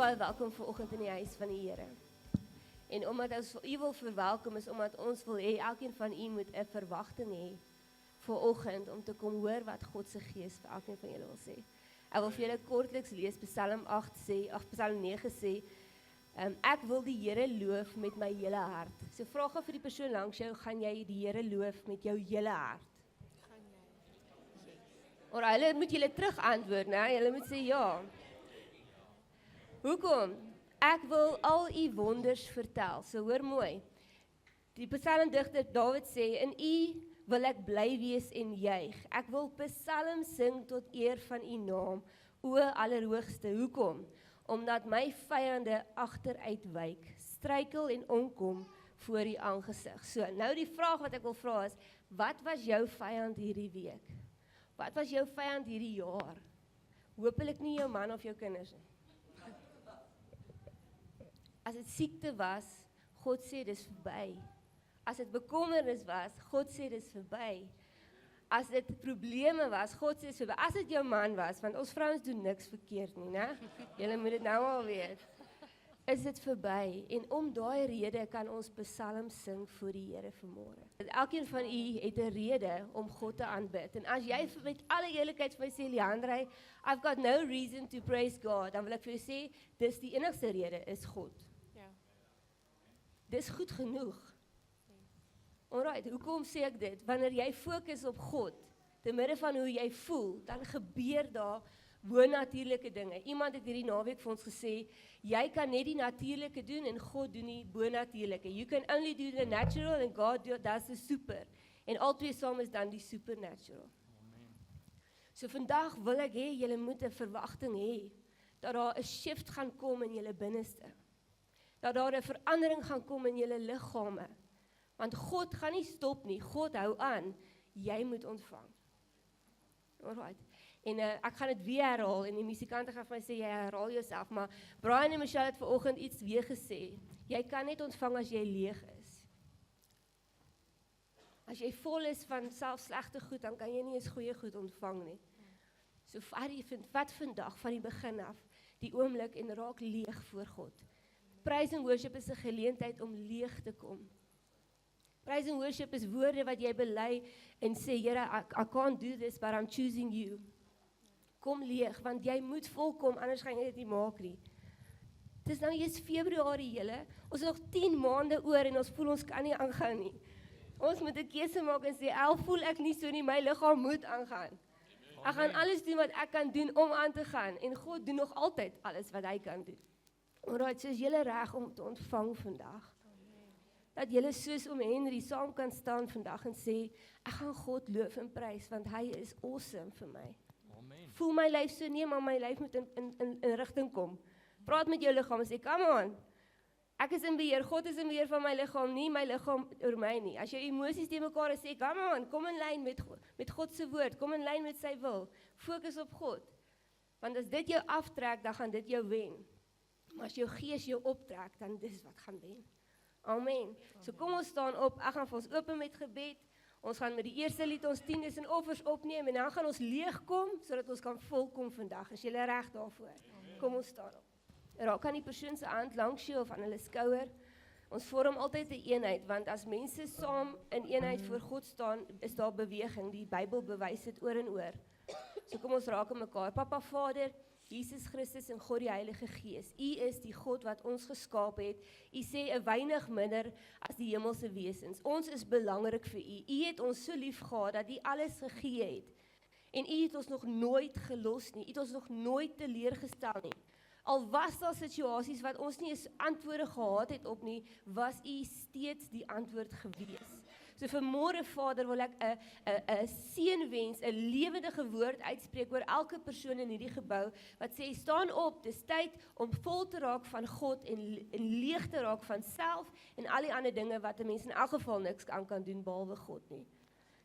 Baie welkom vanoggend in die huis van die Here. En omdat ons u wil verwelkom is omdat ons wil hê elkeen van u moet 'n verwagting hê vanoggend om te kom hoor wat God se Gees vir elkeen van julle wil sê. Ek wil vir julle kortliks lees Psalm 9 sê, ek wil die Here loof met my hele hart. So vra gou vir die persoon langs jou, gaan jy die Here loof met jou hele hart? Of hulle moet julle terug antwoord, né? Julle moet sê ja. Hoekom? Ek wil al u wonders vertel. So hoor mooi. Die psalmdigter Dawid sê, in u wil ek bly wees en juig. Ek wil psalm sing tot eer van u naam, o Allerhoogste. Hoekom? Omdat my vyande agteruit wyk, struikel en omkom voor u aangesig. So, nou die vraag wat ek wil vra is, wat was jou vyand hierdie week? Wat was jou vyand hierdie jaar? Hoopelik nie jou man of jou kinders nie. As dit siekte was, God sê dis verby. As dit bekommernis was, God sê dis verby. As dit probleme was, God sê dis verby. As dit jou man was, want ons vrouens doen niks verkeerd nie, né? Julle moet dit nou al weet. Is dit verby? En om daai rede kan ons psalms sing voor die Here vanmôre. Elkeen van u het 'n rede om God te aanbid. En as jy met alle eerlikheid vir my sê, Leandre, I've got no reason to praise God, dan wil ek vir jou sê, dis die enigste rede is God. Dis goed genoeg. Alright, hoekom sê ek dit? Wanneer jy fokus op God, te midde van hoe jy voel, dan gebeur daar bonatuurlike dinge. Iemand het hierdie naweek vir ons gesê, jy kan net die natuurlike doen en God doen die bonatuurlike. You can only do the natural and God does the super. En albei saam is dan die supernatural. Amen. So vandag wil ek hê, julle moet 'n verwagting hê, dat daar 'n shift gaan kom in julle binneste. Dat daar 'n verandering gaan kom in julle liggame. Want God gaan nie stop nie, God hou aan, jy moet ontvang. Alright, en ek gaan dit weer herhaal, en die musikante gaan vir my sê, jy herhaal jouself, maar Brian en Michelle het vanoggend iets weer gesê, jy kan net ontvang as jy leeg is. As jy vol is van self slegte goed, dan kan jy nie eens goeie goed ontvang nie. So vat vandag, van die begin af, die oomblik en raak leeg voor God. Praise and worship is 'n geleentheid om leeg te kom. Praise and worship is woorde wat jy bely en sê, Here, I can't do this, but I'm choosing you. Kom leeg, want jy moet volkom, anders gaan jy dit nie maak nie. Dis nou eers Februarie, julle. Ons het nog 10 maande oor en ons voel ons kan nie aangaan nie. Ons moet 'n keuse maak en sê, voel ek nie so nie, my liggaam moet aangaan. Ek gaan alles doen wat ek kan doen om aan te gaan, en God doen nog altyd alles wat hy kan doen. Alright, so is julle reg om te ontvang vandag. Dat julle soos om Henry saam kan staan vandag en sê, ek gaan God loof en prys, want hy is awesome vir my. Amen. Voel my lyf so nie, maar my lyf moet in rigting kom. Praat met jou liggaam en sê, come on, ek is in beheer, God is in beheer van my liggaam, nie my liggaam oor my nie. As jou emosies te mekaar is, sê, come on, kom in lyn met God se woord, kom in lyn met sy wil, fokus op God. Want as dit jou aftrek, dan gaan dit jou wen. Maar as jou gees jou optrek, dan dis wat gaan wen. Amen. So kom ons staan op, ek gaan vir ons open met gebed, ons gaan met die eerste lied ons tiendes en offers opneem, en dan gaan ons leeg kom, sodat ons kan volkom vandag. Is julle reg daarvoor? Amen. Kom ons staan op. Raak aan die persoon se hand langs jou of aan hulle skouer. Ons vorm altyd 'n eenheid, want as mense saam in eenheid voor God staan, is daar beweging. Die Bybel bewys dit oor en oor. So kom ons raak aan mekaar. Papa Vader, Jesus Christus en God die Heilige Gees, U is die God wat ons geskaap het. U sê 'n weinig minder as die hemelse wesens. Ons is belangrik vir U. U het ons so lief gehad dat U alles gegee het. En U het ons nog nooit gelos nie. U het ons nog nooit teleurgestel nie. Al was daar situasies wat ons nie eens antwoorde gehad het op nie, was U steeds die antwoord gewees. So vanmôre Vader wil ek 'n seënwens, 'n lewendige woord uitspreek oor elke persoon in hierdie gebou wat sê staan op, dis tyd om vol te raak van God en leeg te raak van self en al die ander dinge wat 'n mens in elk geval niks aan kan doen behalwe God nie.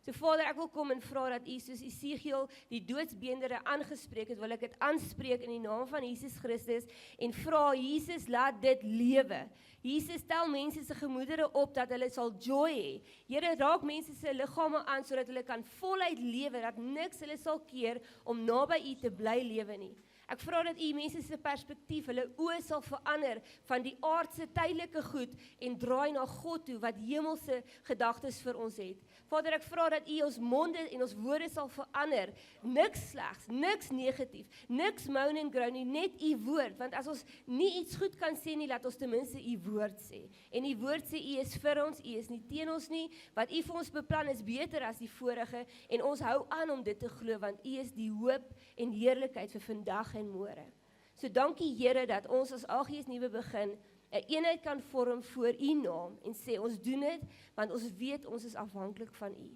So Vader, ek wil kom en vra dat U soos Esegiel die doodsbeendere aangespreek het, wil ek dit aanspreek in die naam van Jesus Christus en vra Jesus laat dit lewe. Jesus stel mense se gemoedere op dat hulle sal joy hê. Here, raak mense se liggame aan sodat hulle kan voluit lewe, dat niks hulle sal keer om naby U te bly lewe nie. Ek vra dat U mense se perspektief, hulle oë sal verander van die aardse tydelike goed en draai na God toe wat hemelse gedagtes vir ons het. Vader, ek vra dat U ons monde en ons woorde sal verander. Niks slegs, niks negatief, niks moan and groan nie, net U woord. Want as ons nie iets goed kan sê nie, laat ons ten minste U woord sê. En U woord sê U is vir ons, U is nie teen ons nie. Wat U vir ons beplan is beter as die vorige en ons hou aan om dit te glo want U is die hoop en heerlikheid vir vandag en môre. So dankie Here dat ons as Algees Nuwe Begin 'n eenheid kan vorm voor U naam en sê ons doen dit want ons weet ons is afhanklik van U.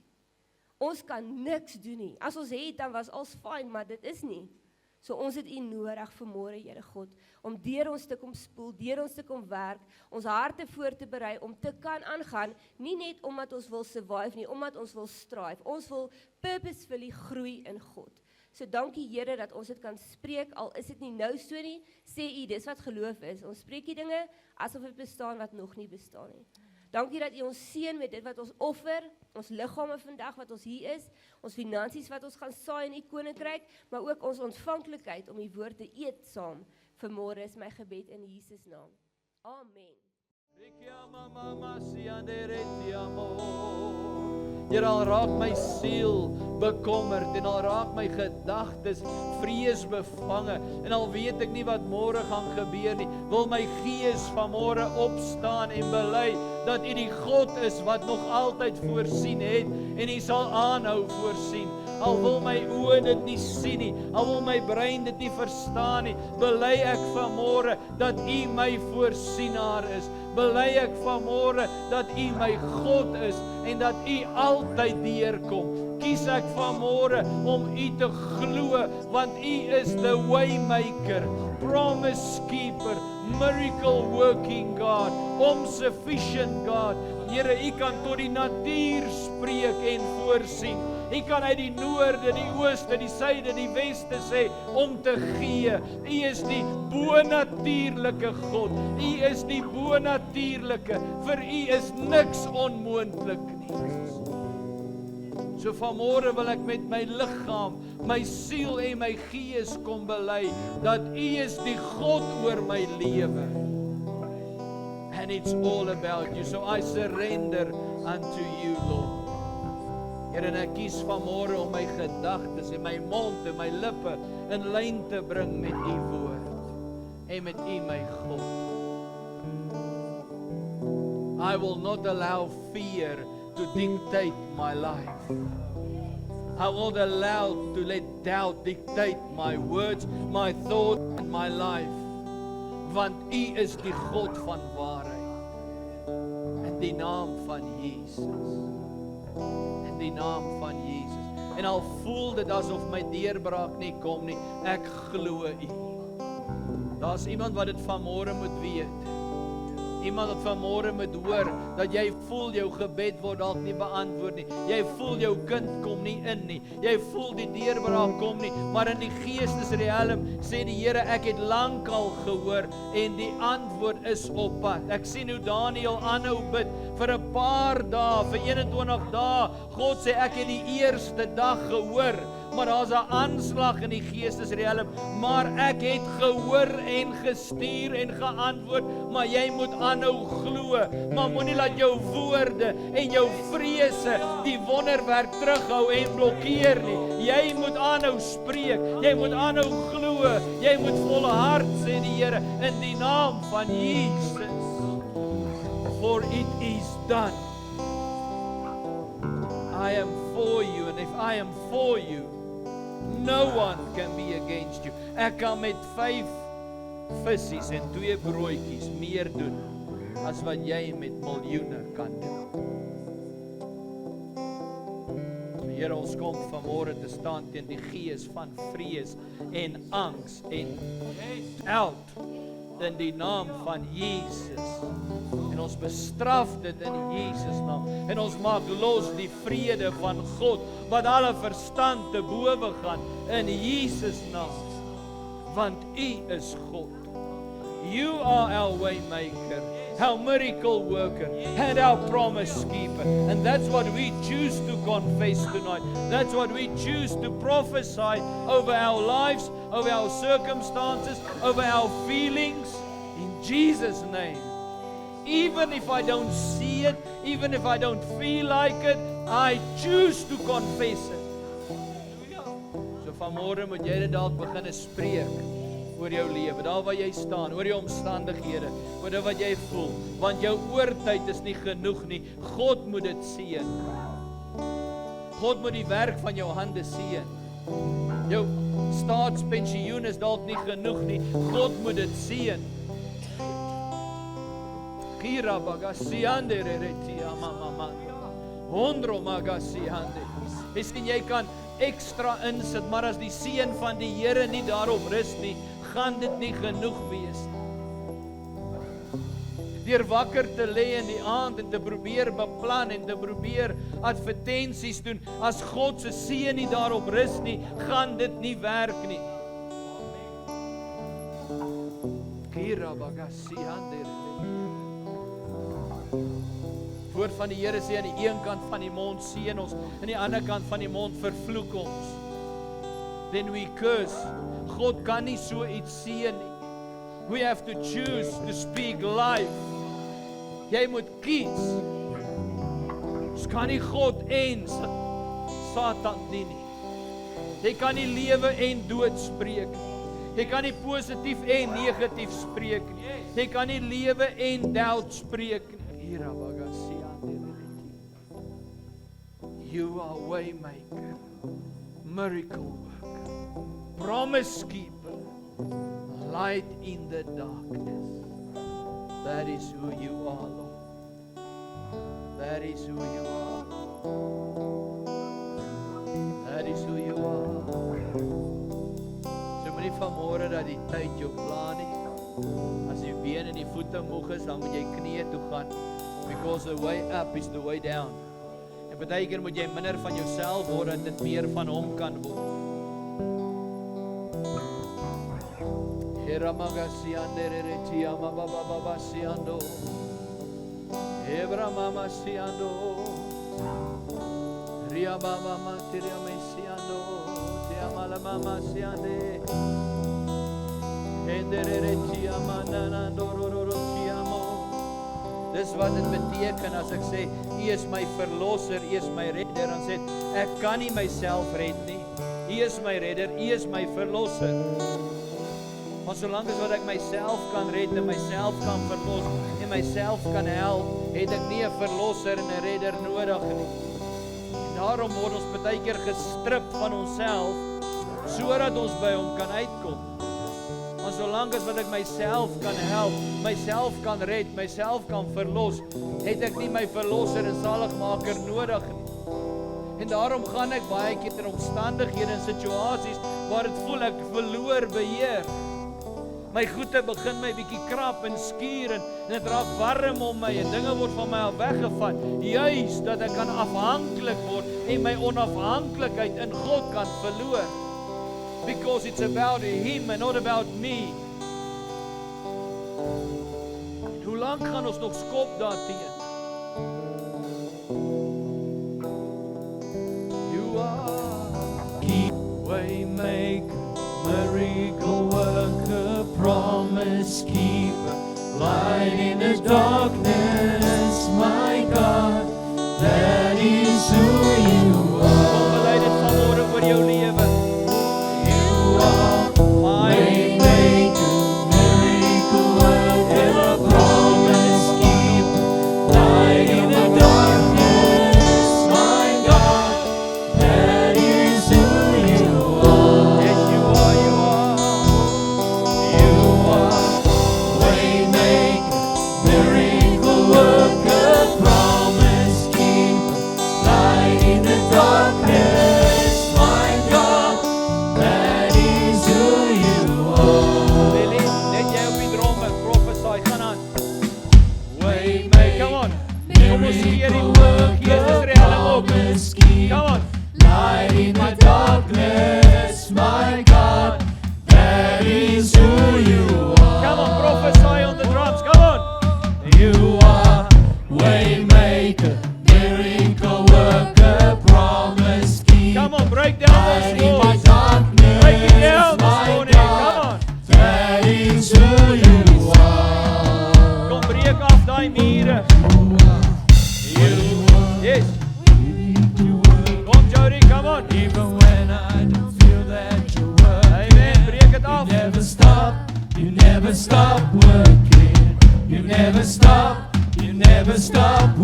Ons kan niks doen nie. As ons het dan was alles fyn, maar dit is nie. So ons het U nodig vanmôre Here God om deur ons te kom spoel, deur ons te kom werk, ons harte voor te berei om te kan aangaan, nie net omdat ons wil survive nie, omdat ons wil strive. Ons wil purposefully groei in God. So dankie Here dat ons dit kan spreek, al is dit nie nou so nie, sê U, dis wat geloof is. Ons spreek die dinge asof dit bestaan wat nog nie bestaan nie. Dankie dat U ons seën met dit wat ons offer, ons liggame vandag wat ons hier is, ons finansies wat ons gaan saai in U koninkryk, maar ook ons ontvanklikheid om U woord te eet saam. Vanmôre is my gebed in Jesus naam. Amen. Here, al raak my siel bekommerd en al raak my gedagtes vrees bevange en al weet ek nie wat môre gaan gebeur nie, wil my gees vanmôre opstaan en bely dat U die God is wat nog altyd voorsien het en U sal aanhou voorsien. Al wil my oë dit nie sien nie, al wil my brein dit nie verstaan nie, bely ek vanmôre dat U my voorsienaar is. Bely ek vanmôre dat U my God is en dat U altyd deurkom. Kies ek vanmôre om U te glo want U is the waymaker, promise keeper, miracle working God, sufficient God. Here, U kan tot die natuur spreek en voorsien. U kan uit die noorde, die ooste, die suide, die weste sê om te gee. U is die bonatuurlike God. U is die bonatuurlike. Vir U is niks onmoontlik nie. So vanmôre wil ek met my liggaam, my siel en my gees kom bely dat U is die God oor my lewe. And it's all about You. So I surrender unto You, Lord. Here, en ek kies vanmôre om my gedagtes en my mond en my lippe in lyn te bring met U woord en met U my God. I will not allow fear to dictate my life. I won't allow to let doubt dictate my words, my thoughts and my life. Want U is die God van waarheid. In die naam van Jesus. In die naam van Jesus. En al voel dit asof my deurbraak nie kom nie, ek glo U. Daar's iemand wat dit vanmôre moet weet. Iemand wat vanmôre moet hoor, dat jy voel jou gebed word dalk nie beantwoord nie. Jy voel jou kind kom nie in nie. Jy voel die deurbraak kom nie, maar in die geestesriem sê die Here, ek het lankal gehoor en die antwoord is op pad. Ek sien hoe Daniel aanhou bid vir 'n paar dae, vir 21 dae. God sê ek het die eerste dag gehoor, maar daar's 'n aanslag in die geestesriem, maar ek het gehoor en gestuur en geantwoord, maar jy moet aanhou glo, maar moenie laat jou woorde en jou vrese die wonderwerk terughou en blokkeer nie. Jy moet aanhou spreek, jy moet aanhou glo, jy moet volhard, sê die Here, in die naam van Jesus. For it is done. I am for you, and if I am for you, no one can be against you. Ek kan met 5 visies en 2 broodjies meer doen as wat jy met miljoene kan doen. Here, ons kom vanmôre te staan teen die gees van vrees en angs en out in die naam van Jesus. En ons bestraf dit in Jesus naam. En ons maak los die vrede van God wat alle verstand te bowe gaan in Jesus naam. Want U is God. You are our way maker, our miracle worker, and our promise keeper. And that's what we choose to confess tonight. That's what we choose to prophesy over our lives, over our circumstances, over our feelings, in Jesus' name. Even if I don't see it, even if I don't feel like it, I choose to confess it. So vanmôre moet jy dit dalk begin spreek oor jou lewe, daar waar jy staan, oor jou omstandighede, oor dit wat jy voel, want jou oortyd is nie genoeg nie. God moet dit seën. God moet die werk van jou hande seën. Jou staatspensioen is dalk nie genoeg nie. God moet dit seën. Gira bagasiande reretia mama. Hondro magasiande. Miskien jy kan ekstra insit, maar as die seën van die Here nie daarop rus nie, gaan dit nie genoeg wees nie. Deur wakker te lê in die aand en te probeer beplan en te probeer advertensies doen, as God se seën nie daarop rus nie, gaan dit nie werk nie. Kira bagasiande. Woord van die Here sê aan die een kant van die mond seën ons, aan die ander kant van die mond vervloek ons. Then we curse. God kan nie so iets seën nie. We have to choose to speak life. Jy moet kies. Ons kan nie God en Satan dien nie. Jy kan nie lewe en dood spreek nie. Jy kan nie positief en negatief spreek nie. Jy kan nie lewe en dood spreek nie. You are way maker, miracle worker, promise keeper, light in the darkness. That is who you are, Lord. That is who you are. That is who you are. So moenie vanmôre dat die tyd jou pla nie. As jy been en die voete moeg is, dan moet jy knieë toe gaan. Because the way up is the way down. En baie keer moet jy minder van jouself word, dat dit meer van hom kan word. Hera magasiande reretia mababa siando. Hebra mama siando. Ria mama materia mesiando. Te amala mama siande. Endereretia manando rororotiamo. Dis wat dit beteken as ek sê, U is my verlosser, U is my redder, dan sê ek kan nie myself red nie. U is my redder, U is my verlosser. Maar solank as wat ek myself kan red en myself kan verlos en myself kan help, het ek nie 'n verlosser en 'n redder nodig nie. En daarom word ons baie keer gestrip van onsself sodat ons by hom kan uitkom. Maar solank as wat ek myself kan help, myself kan red, myself kan verlos, het ek nie my verlosser en saligmaker nodig nie. En daarom gaan ek baie keer in omstandighede en situasies waar dit voel ek verloor beheer. My goede begin my bietjie krap en skuur en dit raak warm om my en dinge word van my af weggevat, juis dat ek kan afhanklik word en my onafhanklikheid in God kan verloor. Because it's about Him and not about me. Hoe lank gaan ons nog skop daarteen? You are keep way maker, miracle worker, promise keeper, light in the darkness, my God, that is who you are. Kom bely dit vanmôre oor jou lewe. You are is who you are. Kom breek af daai mure. Yes. Kom Jody, come on. Even when I don't feel that you're working. Amen. Breek het af. You never stop working. You never stop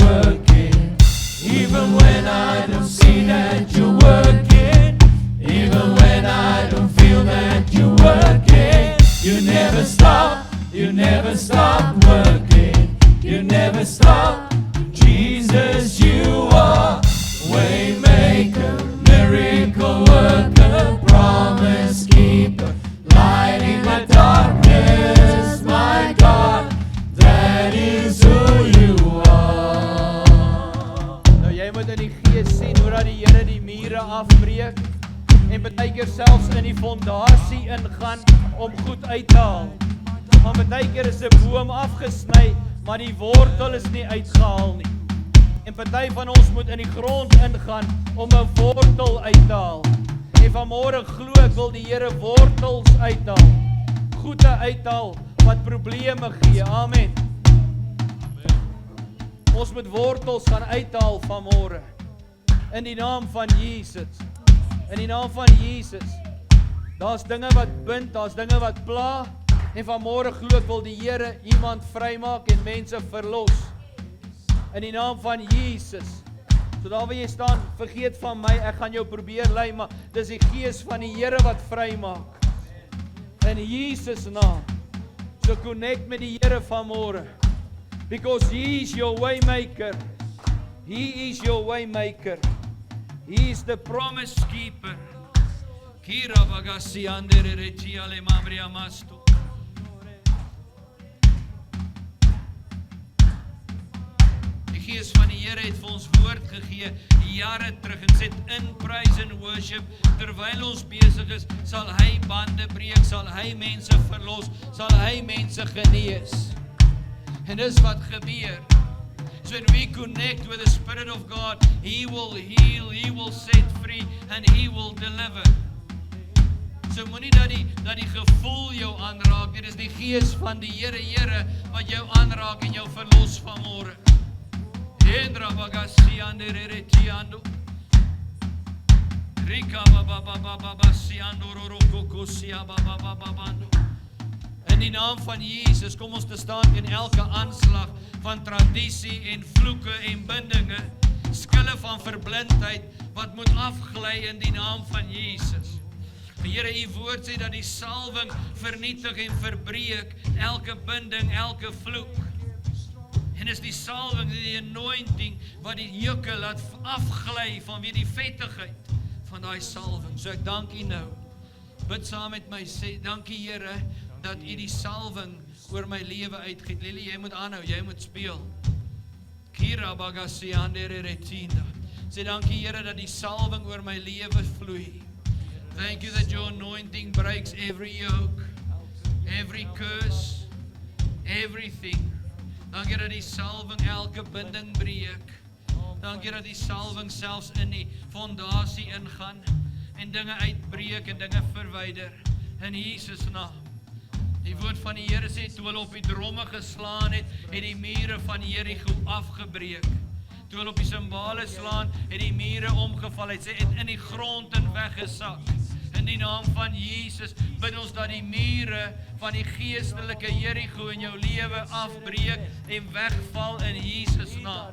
working. Even when I don't see that you're working. Even when I don't feel that you're working. You never stop working. You never stop. Jesus, you are waymaker, miracle worker, promise keeper, light in the darkness, my God, that is who you are. Nou jy moet in die gees sien hoe dat die Here die mure afbreek en baie keer selfs in die fondasie ingaan om goed uit te haal. Maar baie keer is 'n boom afgesny, maar die wortel is nie uitgehaal nie. En party van ons moet in die grond ingaan om 'n wortel uit te haal. En vanmôre glo ek wil die Here wortels uithaal. Goede uithaal wat probleme gee. Amen. Ons moet wortels gaan uithaal vanmôre. In die naam van Jesus. In die naam van Jesus. Daar's dinge wat bind, daar's dinge wat pla. En vanmôre glo ek wil die Here iemand vrymaak en mense verlos. In die naam van Jesus. So daar waar jy staan, vergeet van my, ek gaan jou probeer lei, maar dis die gees van die Here wat vrymaak. In Jesus naam. So connect met die Here vanmôre. Because He is your way maker. He is your way maker. He is the promise keeper. Kira bagasi andere rechi ale mamri amasto. Die Gees van die Here het vir ons woord gegee jare terug en sê in praise and worship terwyl ons besig is, sal hy bande breek, sal hy mense verlos, sal hy mense genees. En dis wat gebeur. So when we connect with the Spirit of God, He will heal, He will set free, and He will deliver. So moenie dat die gevoel jou aanraak, dit is die Gees van die Here wat jou aanraak en jou verlos vanmôre. Hendra bagasi andere retiando. Rika baba siando roroko sia baba. In die naam van Jesus kom ons te staan in elke aanslag van tradisie en vloeke en bindinge, skille van verblindheid wat moet afgly in die naam van Jesus. Here, U woord sê dat die salwing vernietig en verbreek elke binding, elke vloek. En is die salwing, die anointing wat die juke laat afgly vanweë die vettigheid van daai salwing. So ek dank U nou. Bid saam met my, sê dankie Here dat U die salwing oor my lewe uitgiet. Lily, jy moet aanhou, jy moet speel. Kira bagasi andere retinda. Sê dankie Here dat die salwing oor my lewe vloei. Thank you that your anointing breaks every yoke, every curse, everything. Dankie dat die salwing elke binding breek. Dankie dat die salwing selfs in die fondasie ingaan en dinge uitbreek en dinge verwyder. In Jesus naam. Die woord van die Here sê, toe hulle op die dromme geslaan het die mure van Jerigo afgebreek. Toe hulle op die simbale slaan, het die mure omgeval, het in die grond en weggesak. In die naam van Jesus bid ons dat die mure van die geestelike Jerigo in jou lewe afbreek en wegval in Jesus naam.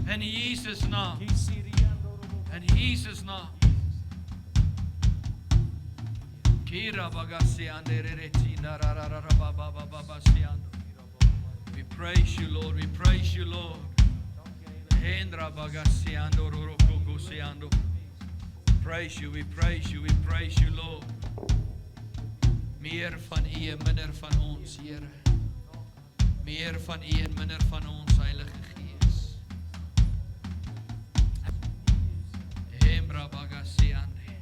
In Jesus naam. In Jesus naam. Kira bagasi andere retina baba siando. We praise you, Lord. We praise you, Lord. Hendra bagasi ando roroko siando. Praise you, we praise you, we praise you, Lord. Meer van U en minder van ons, Here. Meer van U en minder van ons, Heilige Gees. Hembra bagasi ande.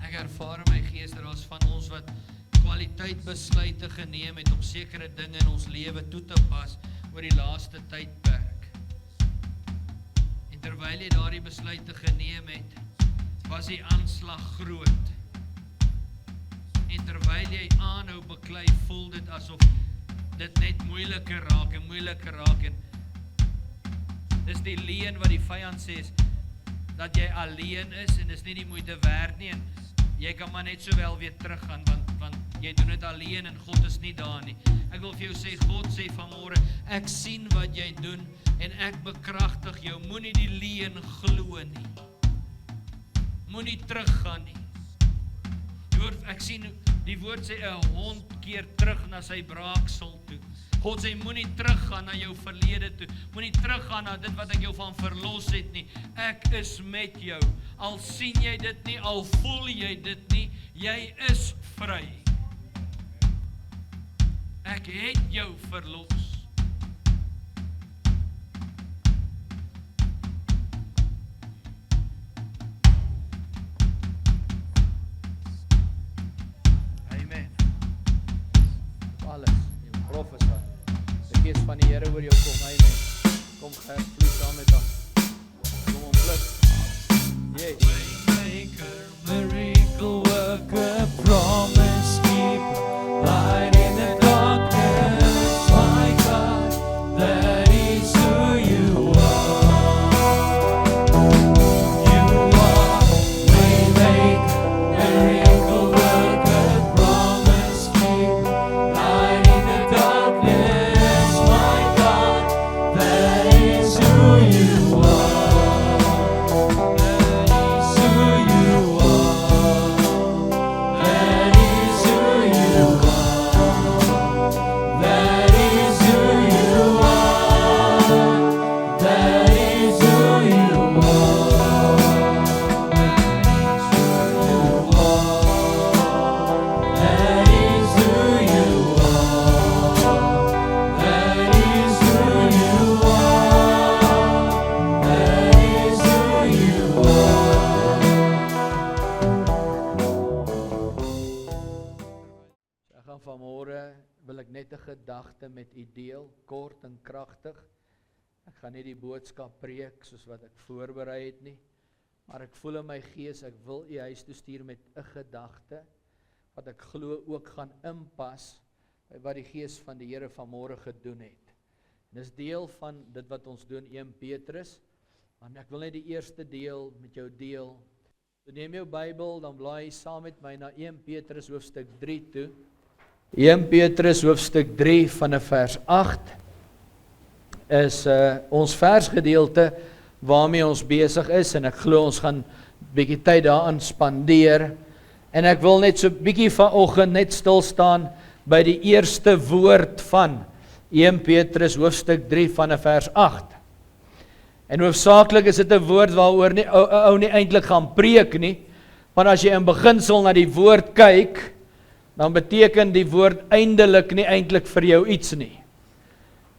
Ek ervaar in my gees dat ons van ons wat kwaliteit besluite geneem het om sekere dinge in ons lewe toe te pas oor die laaste tydperk. En terwyl jy daardie besluite geneem het, was die aanslag groot. En En terwyl jy aanhou beklei, voel dit asof dit net moeiliker raak en dis die leuen wat die vyand sê, dat jy alleen is en dis nie die moeite werd nie en jy kan maar net sowel weer teruggaan want jy doen dit alleen en God is nie daar nie. Ek wil vir jou sê, God sê vanmôre, ek sien wat jy doen en ek bekragtig jou. Moenie die leuen glo nie. Moenie teruggaan nie. Ek sien die woord sê 'n hond keer terug na sy braaksel toe. God sê moenie teruggaan na jou verlede toe. Moenie teruggaan na dit wat ek jou van verlos het nie. Ek is met jou. Al sien jy dit nie, al voel jy dit nie, jy is vry. Ek het jou verlos. Amen. Alles, jou profesie. Die gees van die Here oor jou kom. Amen. Kom Gert, vloei saam met ons. Kom ontpluk. Yes. Waymaker, miracle worker, promise keeper, light in the darkness, my God, that is who you are. You are waymaker, miracle worker, promise keeper, light in the darkness, my God, that is who you are. Gedagte met u deel, kort en kragtig. Ek gaan nie die boodskap preek soos wat ek voorberei het nie, maar ek voel in my gees, ek wil u huis toe stuur met 'n gedagte, wat ek glo ook gaan inpas, by wat die gees van die Here vanmôre gedoen het. En dis deel van dit wat ons doen, 1 Petrus, want ek wil net die eerste deel met jou deel. So neem jou Bybel, dan blaai saam met my na 1 Petrus hoofstuk 3 toe. 1 Petrus hoofstuk 3 van vers 8 is ons versgedeelte waarmee ons besig is en ek glo ons gaan bietjie tyd daaraan spandeer en ek wil net so bietjie vanoggend net stil staan by die eerste woord van 1 Petrus hoofstuk 3 van vers 8. En hoofsaaklik is dit 'n woord waaroor nie ou nie eintlik gaan preek nie, want as jy in beginsel na die woord kyk, dan beteken die woord eindelik nie eintlik vir jou iets nie.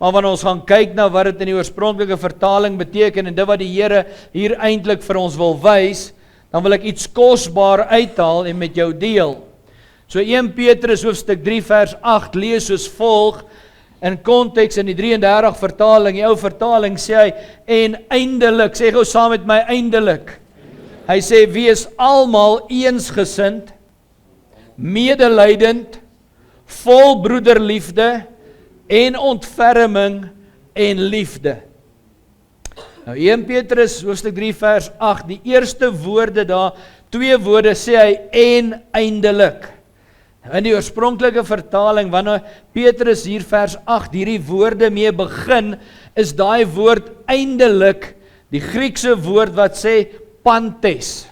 Maar wanneer ons gaan kyk na wat dit in die oorspronklike vertaling beteken en dit wat die Here hier eintlik vir ons wil wys, dan wil ek iets kosbaar uithaal en met jou deel. So 1 Petrus hoofstuk 3 vers 8 lees soos volg, in konteks in die 33 vertaling, die ou vertaling sê hy, en eindelik, sê gou saam met my, eindelik. Hy sê, wees almal eensgesind, medelydend, vol broederliefde en ontferming en liefde. Nou 1 Petrus hoofstuk 3 vers 8, die eerste woorde daar, 2 woorde sê hy en eindelik. Nou in die oorspronklike vertaling, wanneer Petrus hier vers 8 hierdie woorde mee begin, is daai woord eindelik die Griekse woord wat sê pantes.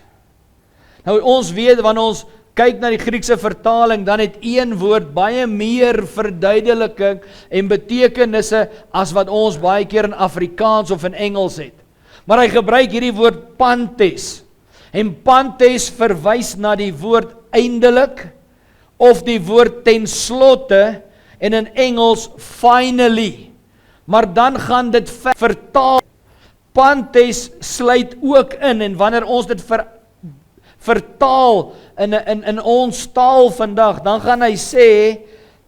Nou ons weet wanneer ons kyk na die Griekse vertaling, dan het een woord baie meer verduideliking en betekenisse as wat ons baie keer in Afrikaans of in Engels het. Maar hy gebruik hierdie woord pantes. En pantes verwys na die woord eindelik of die woord ten slotte en in Engels finally. Maar dan gaan dit vertaal. Pantes sluit ook in en wanneer ons dit vertaal in ons taal vandag, dan gaan hy sê,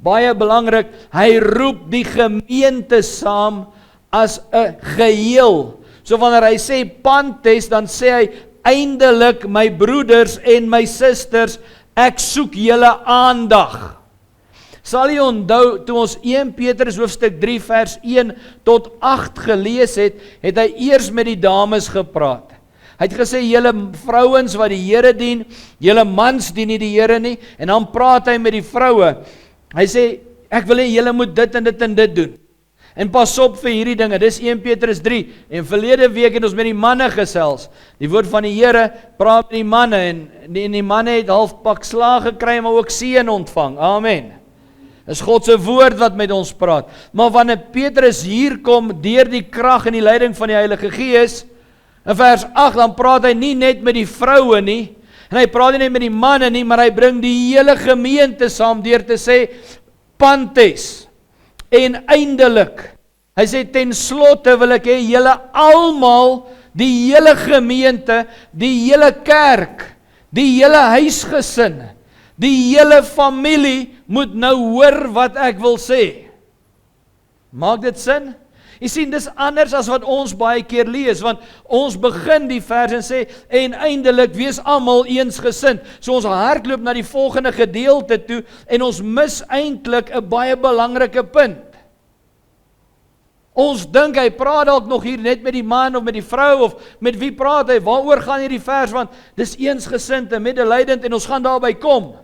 baie belangrik, hy roep die gemeente saam as 'n geheel. So wanneer hy sê pantes, dan sê hy eindelik my broeders en my susters Ek soek julle aandag. Sal jy onthou, toe ons 1 Petrus hoofstuk 3 vers 1 tot 8 gelees het, het hy eers met die dames gepraat. Hy het gesê, julle vrouens wat die Here dien, julle mans dien nie die Here nie, en dan praat hy met die vroue. Hy sê, ek wil hê julle moet dit en dit en dit doen. En pas op vir hierdie dinge, dis 1 Petrus 3, en verlede week het ons met die manne gesels. Die woord van die Here praat met die manne, en die manne het half pak slaag gekry, maar ook seën ontvang. Amen. Is God se woord wat met ons praat. Maar wanneer Petrus hier kom, deur die krag en die leiding van die Heilige Gees, in vers 8, dan praat hy nie net met die vroue nie, en hy praat nie net met die manne nie, maar hy bring die hele gemeente saam, deur te sê, Pantes, en eindelik, hy sê, ten slotte wil ek hê, julle almal, die hele gemeente, die hele kerk, die hele huisgesin, die hele familie, moet nou hoor wat ek wil sê. Maak dit sin? Jy sien, dis anders as wat ons baie keer lees, want ons begin die vers en sê, en eindelik wees almal eensgesind. So ons hardloop na die volgende gedeelte toe, en ons mis eintlik 'n baie belangrike punt. Ons dink hy praat dalk nog hier net met die man of met die vrou, of met wie praat hy, waaroor gaan hierdie vers, want dis eensgesind en medelydend, en ons gaan daarby kom.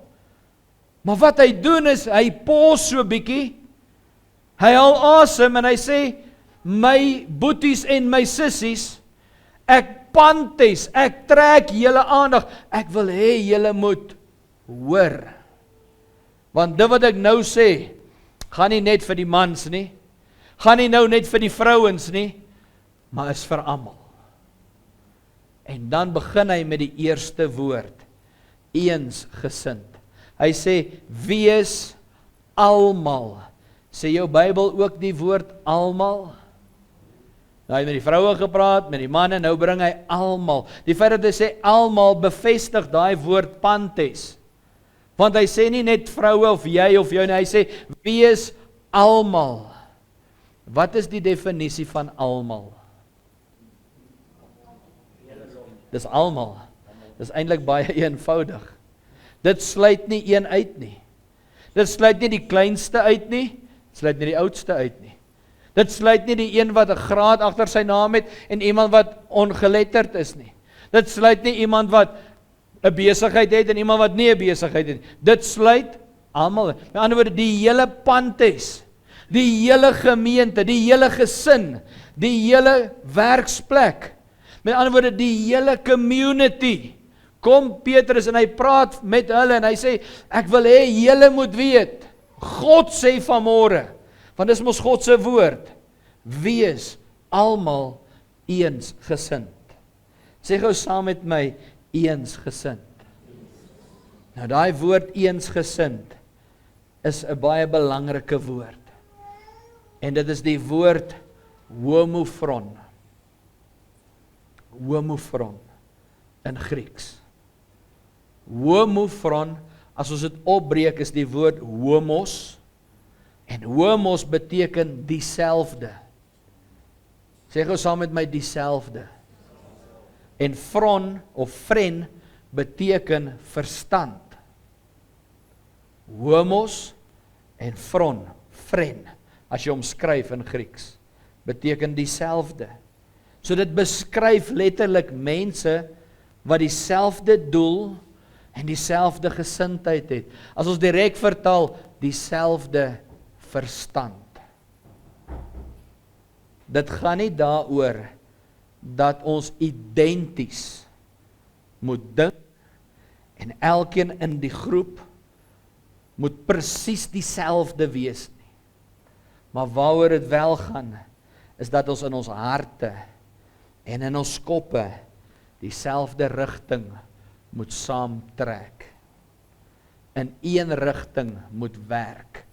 Maar wat hy doen is, hy pause so bietjie, hy haal asem en hy sê, my boeties en my sissies, ek pantes, ek trek julle aandag, ek wil hê julle moet hoor. Want dit wat ek nou sê, gaan nie net vir die mans nie, gaan nie nou net vir die vrouens nie, maar is vir almal. En dan begin hy met die eerste woord, eensgesind. Hy sê, wees almal. Sê jou Bybel ook die woord almal? Nou hy het met die vroue gepraat, met die manne, nou bring hy almal. Die feit dat hy sê almal bevestig daai woord pantes. Want hy sê nie net vroue of jy of jou nie, hy sê wees almal. Wat is die definisie van almal? Dis almal. Dis eintlik baie eenvoudig. Dit sluit nie een uit nie. Dit sluit nie die kleinste uit nie, dit sluit nie die oudste uit nie. Dit sluit nie die een wat 'n graad agter sy naam het en iemand wat ongeletterd is nie. Dit sluit nie iemand wat 'n besigheid het en iemand wat nie 'n besigheid het nie. Dit sluit almal. Met ander woorde, die hele pantes, die hele gemeente, die hele gesin, die hele werksplek. Met ander woorde, die hele community. Kom Petrus en hy praat met hulle en hy sê, ek wil hê julle moet weet, God sê vanmôre, want dis mos God se woord, wees almal eensgesind. Sê gou saam met my, eensgesind. Nou daai woord eensgesind is 'n baie belangrike woord. En dit is die woord homofron. Homofron in Grieks. Homofron, as ons dit opbreek, is die woord homos, en homos beteken dieselfde. Sê gou saam met my, dieselfde. En fron of fren beteken verstand. Homos en fron, fren, as jy omskryf in Grieks, beteken dieselfde. So dit beskryf letterlik mense wat dieselfde doel en dieselfde gesindheid het. As ons direk vertaal, dieselfde verstand. Dit gaan nie daaroor dat ons identies moet dink en elkeen in die groep moet presies dieselfde wees nie. Maar waaroor dit wel gaan, is dat ons in ons harte en in ons koppe dieselfde rigting moet saamtrek. In een rigting moet werk,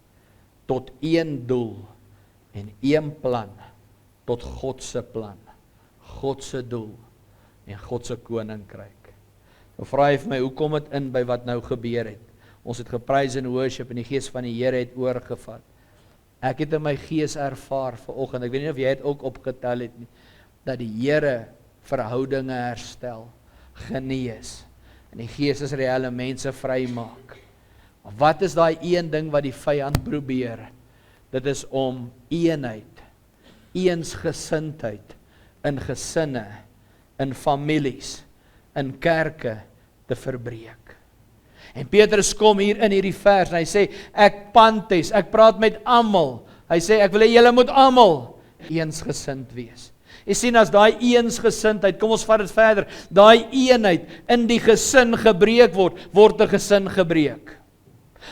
tot een doel en een plan, tot God se plan, God se doel en God se koninkryk. Nou vra hy vir my, hoe kom dit in by wat nou gebeur het? Ons het geprys in worship en die gees van die Here het oorgevat. Ek het in my gees ervaar vanoggend, ek weet nie of jy het ook opgetel het nie, dat die Here verhoudinge herstel, genees, en die Gees is reële mense vrymaak. Maar wat is daai een ding wat die vyand probeer? Dit is om eenheid, eensgesindheid in gesinne, in families, in kerke te verbreek. En Petrus kom hier in hierdie vers en hy sê, ek pantes, ek praat met almal. Hy sê, ek wil hê julle moet almal eensgesind wees. Jy sien, as daai eensgesindheid, kom ons vat dit verder, daai eenheid in die gesin gebreek word 'n gesin gebreek.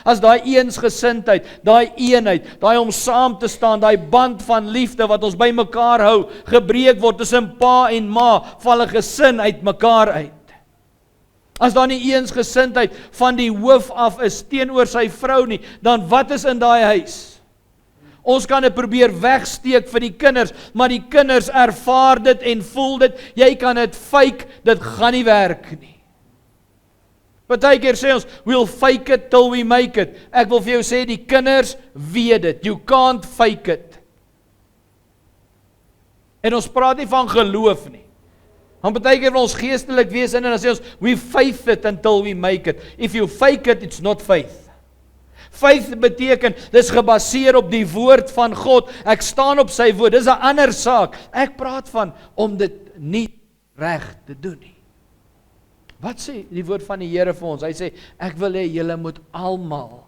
As daai eensgesindheid, daai eenheid, daai om saam te staan, daai band van liefde wat ons by mekaar hou, gebreek word tussen pa en ma, val 'n gesin uit mekaar uit. As daar nie eensgesindheid van die hoof af is teenoor sy vrou nie, dan wat is in daai huis? Ons kan dit probeer wegsteek vir die kinders, maar die kinders ervaar dit en voel dit, jy kan dit fake, dit gaan nie werk nie. Partykeer sê ons, we'll fake it till we make it. Ek wil vir jou sê, die kinders weet dit, you can't fake it. En ons praat nie van geloof nie. Want partykeer wil ons geestelik wees en dan sê ons, we faith it until we make it. If you fake it, it's not faith. Faith beteken, dis gebaseer op die woord van God, ek staan op sy woord, dis 'n ander saak. Ek praat van, om dit nie reg te doen nie. Wat sê die woord van die Here vir ons? Hy sê, ek wil hê julle moet almal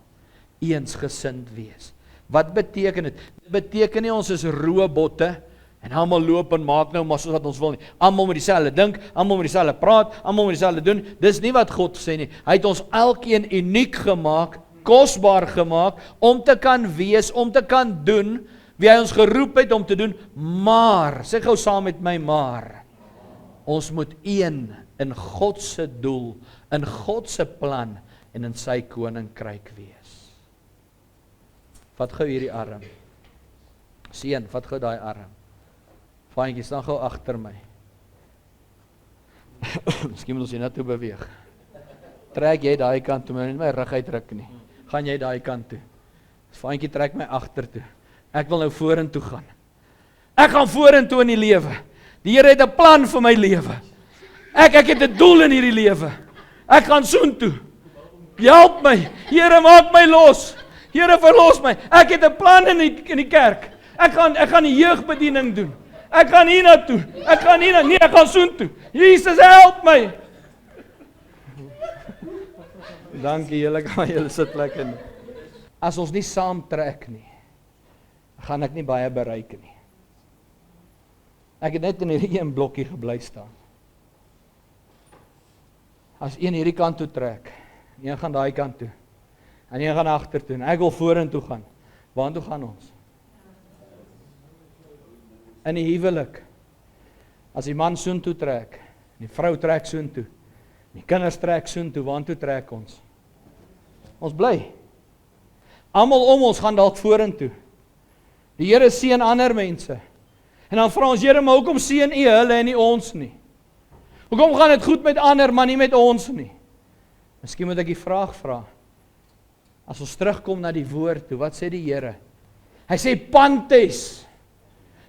eensgesind wees. Wat beteken dit? Dit beteken nie ons is robotte, en almal loop en maak nou maar soos wat ons wil nie. Almal moet dieselfde dink, almal moet dieselfde praat, almal moet dieselfde doen. Dis nie wat God sê nie. Hy het ons elkeen uniek gemaak, kosbaar gemaak, om te kan wees, om te kan doen, wie hy ons geroep het om te doen, maar, sê gou saam met my, maar, ons moet een in God se doel, in God se plan, en in sy koninkryk wees. Vat gou hierdie arm. Seun, vat gou daai arm. Vaantjie, staan gou agter my. Miskien moet ons hier na toe beweeg. Trek jy daai kant toe, maar nie my rug uitdruk nie. Gaan jy daai kant toe. Vaantjie trek my agter toe. Ek wil nou vorentoe gaan. Ek gaan vorentoe in die lewe. Die Here het 'n plan vir my lewe. Ek het 'n doel in hierdie lewe. Ek gaan soontoe. Help my. Here, maak my los. Here, verlos my. Ek het 'n plan in die kerk. Ek gaan die jeugbediening doen. Ek gaan hier na toe. Ek gaan soontoe. Jesus, help my. Dankie, julle kan julle sit lekker nie. As ons nie saam trek nie, gaan ek nie baie bereik nie. Ek het net in hierdie een blokkie gebly staan. As een hierdie kant toe trek, een gaan daai kant toe, en een gaan agter toe, en ek wil vorentoe gaan. Waartoe gaan ons? In die huwelik, as die man soontoe trek, die vrou trek soontoe, die kinders trek soontoe, waartoe trek ons? Ons bly. Almal om ons gaan dalk vorentoe. Die Here seën ander mense. En dan vra ons, Here, maar hoekom seën U hulle en nie ons nie? Hoekom gaan dit goed met ander, maar nie met ons nie? Miskien moet ek die vraag vra. As ons terugkom na die woord toe, wat sê die Here? Hy sê pantes.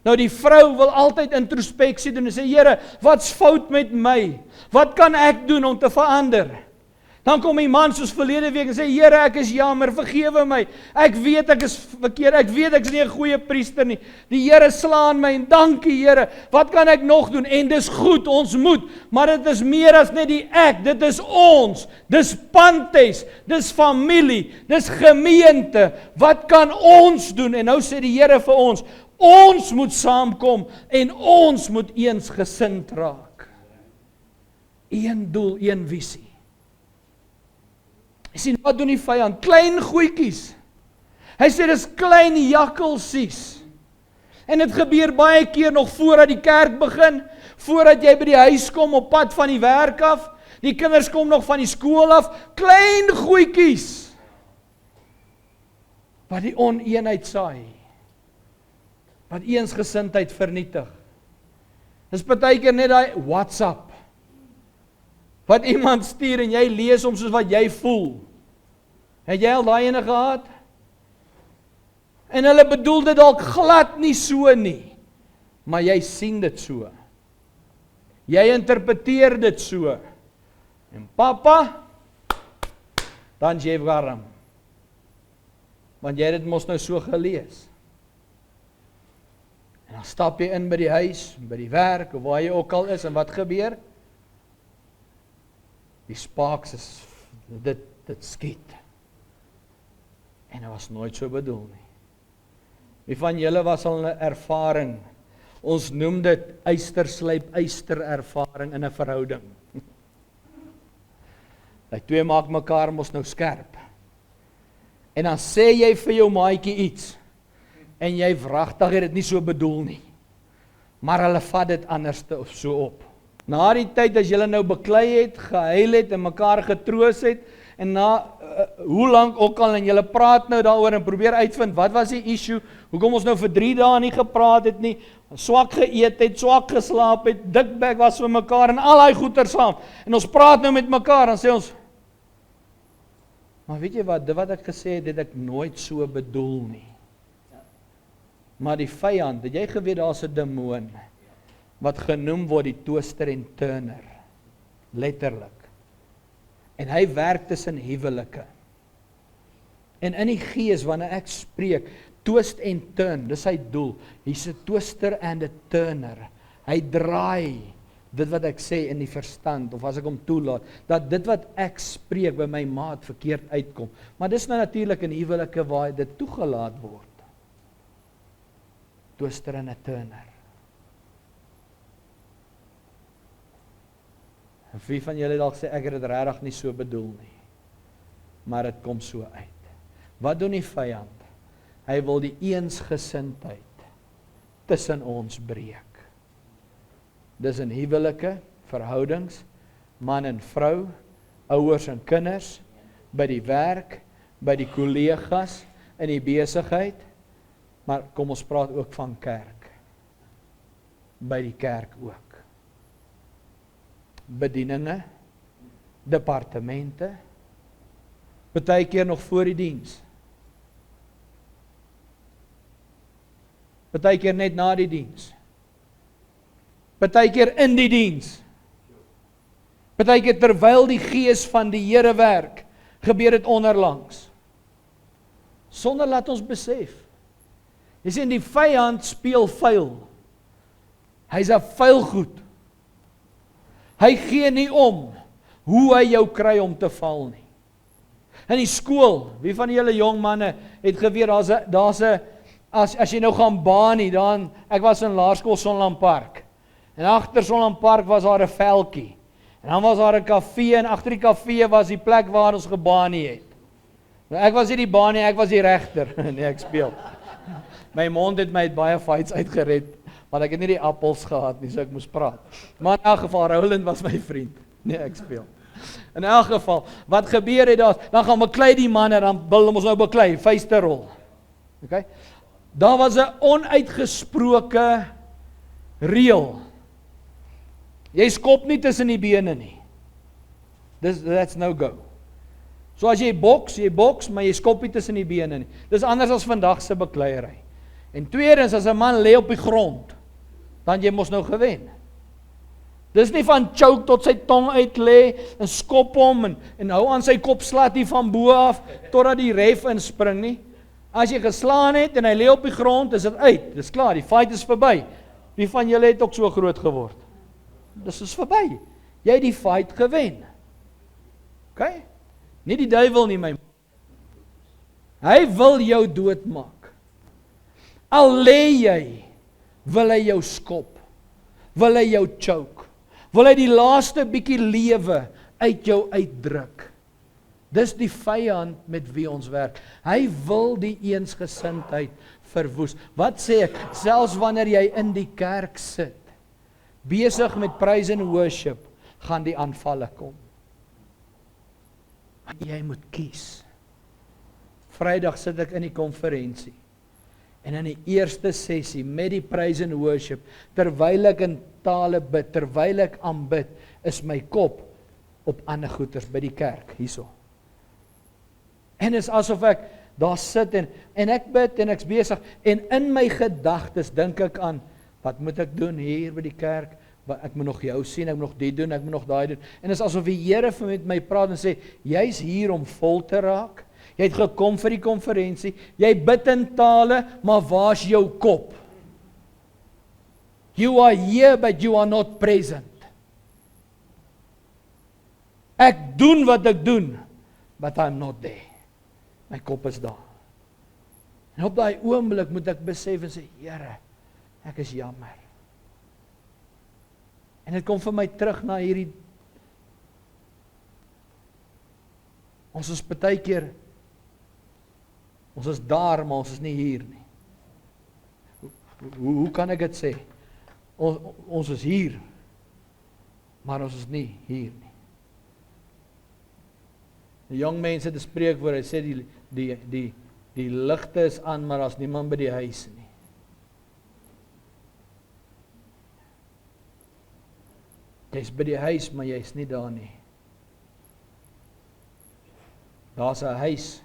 Nou die vrou wil altyd introspeksie doen en sê, Here, wat's fout met my? Wat kan ek doen om te verander? Dan kom die man soos verlede week en sê, Here, ek is jammer, vergewe my. Ek weet ek is verkeerd, ek weet ek is nie 'n goeie priester nie. Die Here slaan my en dankie Here. Wat kan ek nog doen? En dis goed, ons moet, maar dit is meer as net die ek, dit is ons. Dis pantes, dis familie, dis gemeente. Wat kan ons doen? En nou sê die Here vir ons moet saamkom en ons moet eensgesind raak. Een doel, een visie. Jy sien, wat doen die vyand? Klein goedjies. Hy sê, dis klein jakkelsies. En dit gebeur baie keer nog voordat die kerk begin, voordat jy by die huis kom op pad van die werk af, die kinders kom nog van die skool af, klein goedjies, wat die oneenheid saai, wat eensgesindheid vernietig. Dis partykeer net daai WhatsApp, wat iemand stuur en jy lees hom soos wat jy voel. Het jy al daai ene gehad? En hulle bedoel dit dalk glad nie so nie, maar jy sien dit so. Jy interpreteer dit so. En papa, dan jy warm. Want jy het dit mos nou so gelees. En dan stap jy in by die huis, by die werk, of waar jy ook al is, en wat gebeur? Die sparks is, dit skiet. En dit was nooit so bedoel nie. Wie van julle was al 'n ervaring? Ons noem dit ysterslyp, ysterervaring in 'n verhouding. Die twee maak mekaar mos nou skerp. En dan sê jy vir jou maatjie iets, en jy wragtig het dit nie so bedoel nie. Maar hulle vat dit anders so op. Na die tyd as julle nou beklei het, gehuil het en mekaar getroos het, en na hoe lank ook al en julle praat nou daaroor en probeer uitvind, wat was die issue, hoekom ons nou vir 3 dae nie gepraat het nie, swak geëet het, swak geslaap het, dikbek was vir mekaar en al die goeie saam, en ons praat nou met mekaar, dan sê ons, maar weet jy wat, dit wat ek gesê het, dit ek nooit so bedoel nie. Maar die vyand, het jy geweet, daar's 'n demoon, wat genoem word die twister en turner, letterlik. En hy werk tussen huwelike. En in die gees, wanneer ek spreek, twist en turn, dis sy doel. Hy's 'n twister and a turner. Hy draai dit wat ek sê in die verstand, of as ek hom toelaat, dat dit wat ek spreek by my maat verkeerd uitkom. Maar dis nou natuurlik in huwelike waar dit toegelaat word. Twister and a turner. En wie van julle dalk sê, ek het dit regtig nie so bedoel nie. Maar dit kom so uit. Wat doen die vyand? Hy wil die eensgesindheid tussen ons breek. Dis in huwelike, verhoudings, man en vrou, ouers en kinders, by die werk, by die kollegas, in die besigheid, maar kom ons praat ook van kerk. By die kerk ook. Bedieninge, departemente, partykeer nog voor die diens. Partykeer net na die diens. Partykeer in die diens. Partykeer terwyl die gees van die Here werk, gebeur dit onderlangs. Sonder laat ons besef. Jy sien, die vyand speel vuil. Hy's 'n vuilgoed. Hy gee nie om hoe hy jou kry om te val nie. In die skool, wie van julle jong manne het geweet, as jy nou gaan baan nie, dan, ek was in laerskool Sonlandpark, en agter Sonlandpark was daar 'n veldjie, en dan was daar 'n kafee, en agter die kafee was die plek waar ons gebaan nie het. Nou, ek was nie die baan nie, ek was die regter, nee, ek speel. My mond het my uit baie fights uitgered, want ek het nie die appels gehad nie, so ek moes praat. Maar in elk geval, Roland was my vriend. Nee, ek speel. In elk geval, wat gebeur het daar, dan gaan beklei die manne, dan wil ons nou beklei, vuisterrol. Okay? Daar was 'n onuitgesproke reël. Jy skop nie tussen die bene nie. That's no go. So as jy boks, maar jy skop nie tussen die bene nie. Dis anders as vandag se bekleierery. En tweedens, as 'n man lê op die grond, dan jy mos nou gewen. Dis nie van choke tot sy tong uit lê en skop hom en hou aan sy kop slat hier van bo af totdat die ref inspring nie. As jy geslaan het en hy lê op die grond, is dit uit. Dis klaar, die fight is verby. Wie van julle het ook so groot geword? Dis is verby. Jy het die fight gewen. OK? Nie die duiwel nie, my. Hy wil jou doodmaak. Al lê jy, wil hy jou skop, wil hy jou choke, wil hy die laaste bietjie lewe uit jou uitdruk. Dis die vyand met wie ons werk. Hy wil die eensgesindheid verwoes. Wat sê ek? Selfs wanneer jy in die kerk sit, besig met praise and worship, gaan die aanvalle kom. Jy moet kies. Vrydag sit ek in die konferensie. En in die eerste sessie met die praise and worship, terwyl ek in tale bid, terwyl ek aanbid, is my kop op ander goeters by die kerk hierso. En is asof ek daar sit en ek bid en ek's besig en in my gedagtes dink ek aan wat moet ek doen hier by die kerk? ek moet nog jou sien, ek moet nog dit doen, ek moet nog daai doen. En is asof die Here met my praat en sê, jy's hier om vol te raak. Jy het gekom vir die konferensie, jy bid in tale, maar waar's jou kop? You are here, but you are not present. Ek doen wat ek doen, but I'm not there. My kop is daar. En op daai oomblik moet ek besef en sê, Here, ek is jammer. En dit kom vir my terug na hierdie, ons is baie keer, ons is daar, maar ons is nie hier nie. Hoe kan ek dit sê? Ons is hier, maar ons is nie hier nie. Die jong mense het 'n spreekwoord, hy sê die ligte is aan, maar daar's niemand by die huis nie. Jy's by die huis, maar jy's nie daar nie. Daar's 'n huis,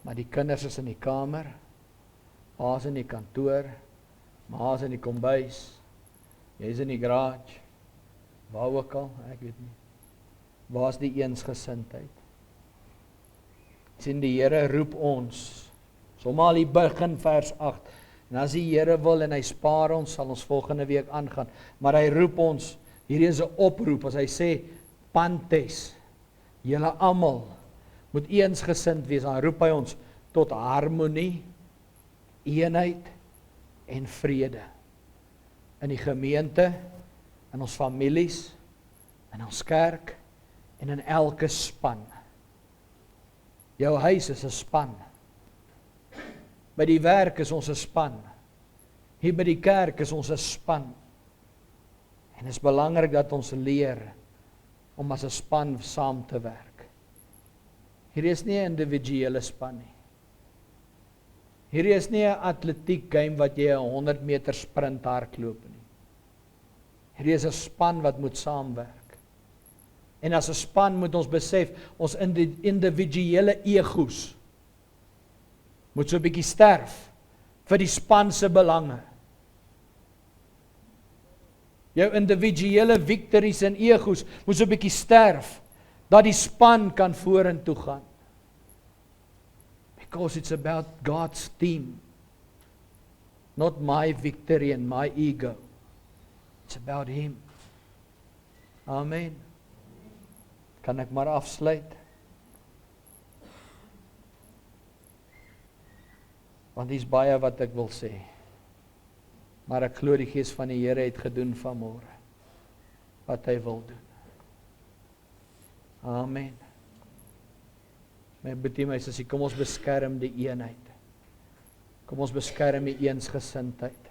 maar die kinders is in die kamer, pa's in die kantoor, ma's in die kombuis, jy's in die garage, waar ook al, ek weet nie. Waar's die eensgesindheid? Sien, die Here roep ons, sommer al die begin vers 8, en as die Here wil en hy spaar ons, sal ons volgende week aangaan, maar hy roep ons, hierdie is 'n oproep, as hy sê, Pantes, julle almal, moet eensgesind wees, dan roep hy ons, tot harmonie, eenheid, en vrede, in die gemeente, in ons families, in ons kerk, en in elke span. Jou huis is 'n span. By die werk is ons 'n span. Hier by die kerk is ons 'n span. En dit is belangrik dat ons leer om as 'n span saam te werk. Hier is nie 'n individuele span nie. Hier is nie 'n atletiek game wat jy 'n 100 meter sprint hardloop nie. Hier is 'n span wat moet saamwerk. En as 'n span moet ons besef, ons individuele egos moet so 'n bietjie sterf vir die span se belange. Jou individuele victories en egos moet so 'n bietjie sterf, dat die span kan vorentoe gaan. Because it's about God's team, not my victory and my ego. It's about Him. Amen. Kan ek maar afsluit? Want dis baie wat ek wil sê. Maar ek glo die Gees van die Here het gedoen vanmôre wat hy wil doen. Amen. My bid my sussie, kom ons beskerm die eenheid. Kom ons beskerm die eensgesindheid.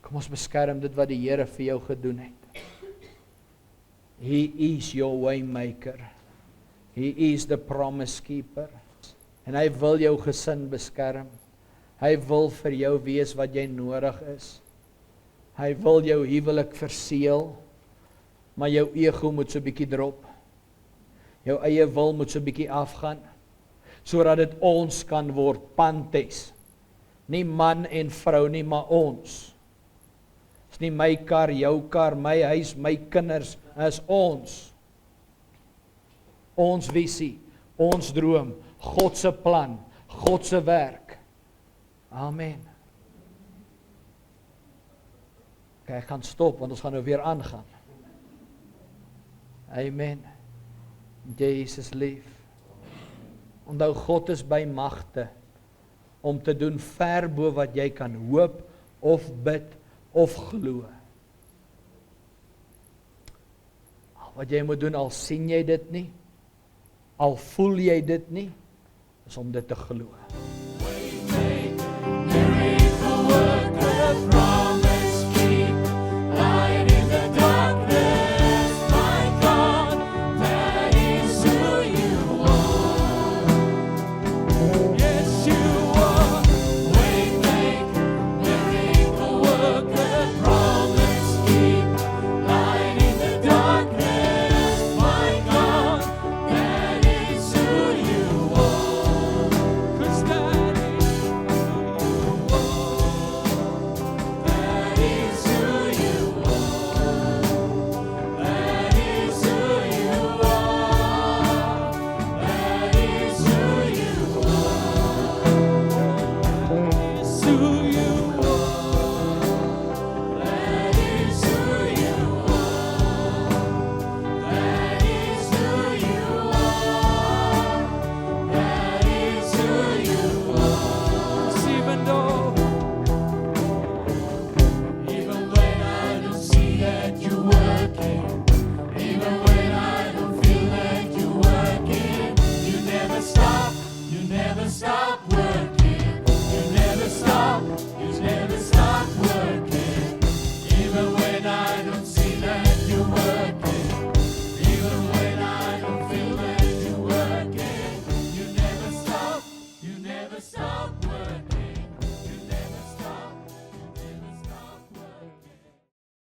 Kom ons beskerm dit wat die Here vir jou gedoen het. He is your way maker. He is the promise keeper. En hy wil jou gesin beskerm. Hy wil vir jou wees wat jy nodig is. Hy wil jou huwelik verseël, maar jou ego moet so 'n bietjie drop. Jou eie wil moet so 'n bietjie afgaan, sodat dit ons kan word, Pantes. Nie man en vrou nie, maar ons. Dis nie my kar, jou kar, my huis, my kinders, is ons. Ons visie, ons droom, God se plan, God se werk. Amen. Okay, ek gaan stop, want ons gaan nou weer aangaan. Amen. Jesus lief. Onthou, God is by magte om te doen ver bo wat jy kan hoop, of bid, of glo. Wat jy moet doen, al sien jy dit nie, al voel jy dit nie, is om dit te glo.